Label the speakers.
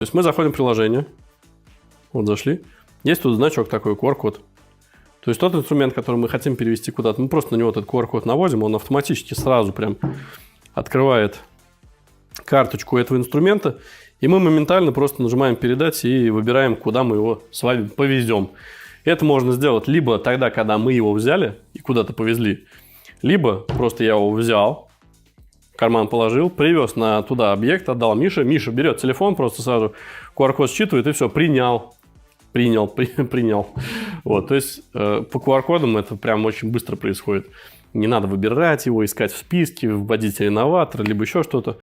Speaker 1: То есть мы заходим в приложение, вот зашли, есть тут значок такой, QR-код. То есть тот инструмент, который мы хотим перевести куда-то, мы просто на него этот QR-код наводим, он автоматически сразу прям открывает карточку этого инструмента, и мы моментально просто нажимаем «Передать» и выбираем, куда мы его с вами повезем. Это можно сделать либо тогда, когда мы его взяли и куда-то повезли, либо просто я его взял, в карман положил, привез туда объект, отдал Мише. Миша берет телефон, просто сразу QR-код считывает и все, принял. Вот, то есть по QR-кодам это прям очень быстро происходит. Не надо выбирать его, искать в списке, вводить инноватор, либо еще что-то.